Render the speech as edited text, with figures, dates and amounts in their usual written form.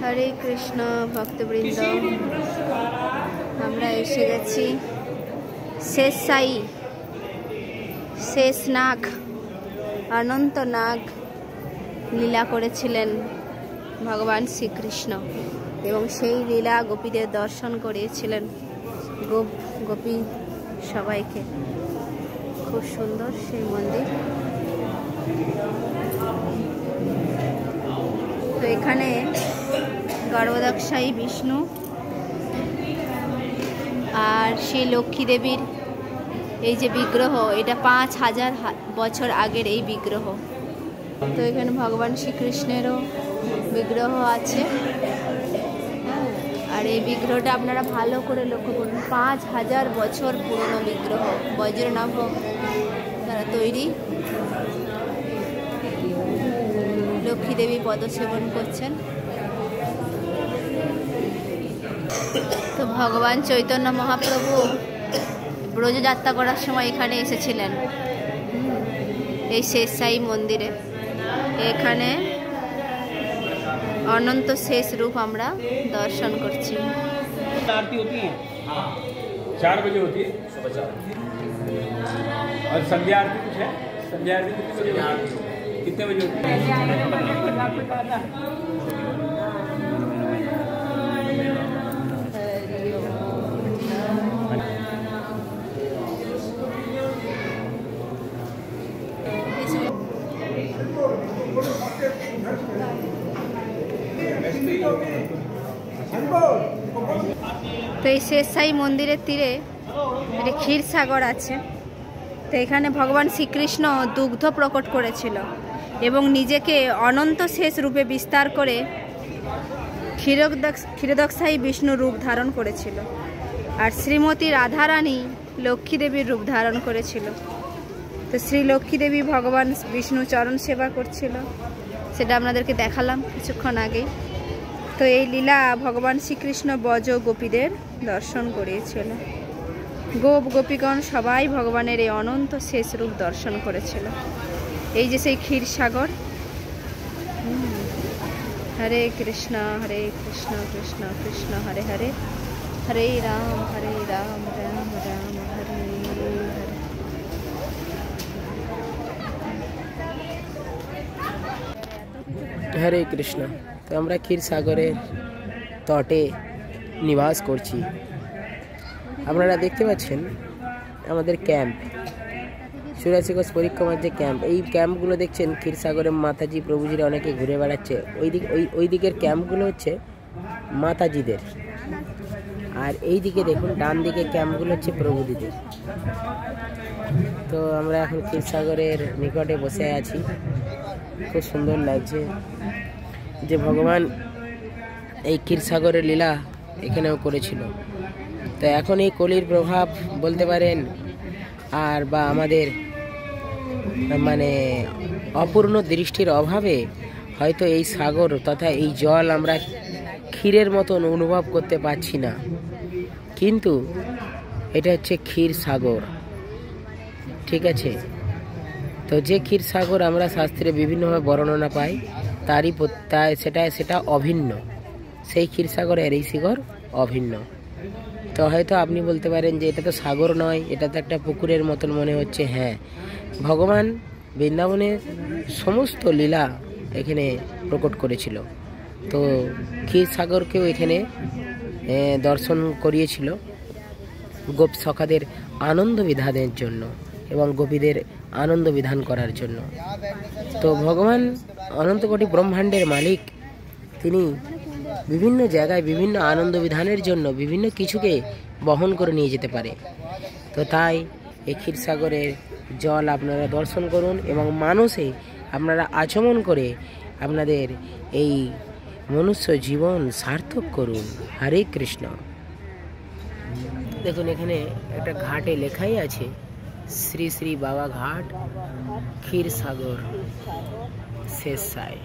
हरे कृष्ण भक्तबृंद আমরা এসে গেছি শেষ সাই শেষ নাগ অনন্ত নাগ লীলা করেছিলেন ভগবান শ্রীকৃষ্ণ এবং সেই লীলা গোপীদের দর্শন করিয়েছিলেন গোপী সবাইকে। খুব সুন্দর সেই মন্দির। তো এখানে গর্ভদক্ষায়ী বিষ্ণু আর সেই লক্ষ্মী দেবীর এই যে বিগ্রহ, এটা 5000 বছর আগের এই বিগ্রহ। তো এখানে ভগবান শ্রীকৃষ্ণেরও বিগ্রহ আছে। আর এই বিগ্রহটা আপনারা ভালো করে লক্ষ্য করুন, 5000 বছর পুরনো বিগ্রহ, বজ্রনাভ দ্বারা তৈরি। লক্ষ্মী দেবী পদসেবন করছেন। তো ভগবান চৈতন্য মহাপ্রভু ব্রজযাত্রা করার সময় এখানে এসেছিলেন, এই শেষ সাই মন্দিরে। এখানে অনন্ত শেষ রূপ আমরা দর্শন করছি। आरती होती है 4 बजे होती है सुबह 4 और संध्या आरती कुछ है? संध्या आरती कितने बजे होती है? তো এই শেষ সাই মন্দিরের তীরে একটা ক্ষীরসাগর আছে। তো এখানে ভগবান শ্রীকৃষ্ণ দুগ্ধ প্রকট করেছিল এবং নিজেকে অনন্ত শেষ রূপে বিস্তার করে ক্ষীরদক্ষায়ী বিষ্ণু রূপ ধারণ করেছিল। আর শ্রীমতী রাধারানী লক্ষ্মী দেবীর রূপ ধারণ করেছিল। তো শ্রী লক্ষ্মী দেবী ভগবান বিষ্ণু চরণ সেবা করছিল, সেটা আপনাদেরকে দেখালাম কিছুক্ষণ আগে। তো এই লীলা ভগবান শ্রীকৃষ্ণ ব্রজ গোপীদের দর্শন করিয়েছিল। গোপীগণ সবাই ভগবানের এই অনন্ত শেষ রূপ দর্শন করেছিল। এই যে সেই ক্ষীরসাগর। হরে কৃষ্ণ কৃষ্ণ কৃষ্ণ হরে হরে, হরে রাম রাম রাম হরে হরে। হরে কৃষ্ণ। তো আমরা ক্ষীরসাগরের তটে নিবাস করছি। আপনারা দেখতে পাচ্ছেন আমাদের ক্যাম্প, 84 কোষ পরিক্রমার যে ক্যাম্প, এই ক্যাম্পগুলো দেখছেন ক্ষীরসাগরের মাতাজি প্রভুজিরা অনেকে ঘুরে বেড়াচ্ছে। ওই দিকের ক্যাম্পগুলো হচ্ছে মাতাজিদের, আর এই দিকে দেখুন ডান দিকে ক্যাম্পগুলো হচ্ছে প্রভুদিদের। তো আমরা এখন ক্ষীরসাগরের নিকটে বসে আছি। খুব সুন্দর লাগছে যে ভগবান এই ক্ষীরসাগরের লীলা এখানেও করেছিল। তো এখন এই কলির প্রভাব বলতে পারেন, আর বা আমাদের মানে অপূর্ণ দৃষ্টির অভাবে হয়তো এই সাগর তথা এই জল আমরা ক্ষীরের মতন অনুভব করতে পারছি না, কিন্তু এটা হচ্ছে ক্ষীরসাগর, ঠিক আছে। তো যে ক্ষীরসাগর আমরা শাস্ত্রে বিভিন্নভাবে বর্ণনা পাই, সেটা অভিন্ন। সেই ক্ষীরসাগরের এই সাগর অভিন্ন। তো হয়তো আপনি বলতে পারেন যে এটা তো সাগর নয়, এটা তো একটা পুকুরের মতন মনে হচ্ছে। হ্যাঁ, ভগবান বৃন্দাবনের সমস্ত লীলা এখানে প্রকট করেছিল। তো ক্ষীরসাগরকেও এখানে দর্শন করিয়েছিল গোপ সখাদের আনন্দ বিধানের জন্য এবং গোপীদের আনন্দ বিধান করার জন্য। তো ভগবান অনন্ত কোটি ব্রহ্মাণ্ডের মালিক, তিনি বিভিন্ন জায়গায় বিভিন্ন আনন্দ বিধানের জন্য বিভিন্ন কিছুকে বহন করে নিয়ে যেতে পারে। তো তাই এই ক্ষীরসাগরের জল আপনারা দর্শন করুন এবং মানুষে আপনারা আচমন করে আপনাদের এই মনুষ্য জীবন সার্থক করুন। হরে কৃষ্ণ। দেখুন এখানে একটা ঘাটে লেখাই আছে শ্রী শ্রী বাবা ঘাট ক্ষীরসাগর শেষ সাই।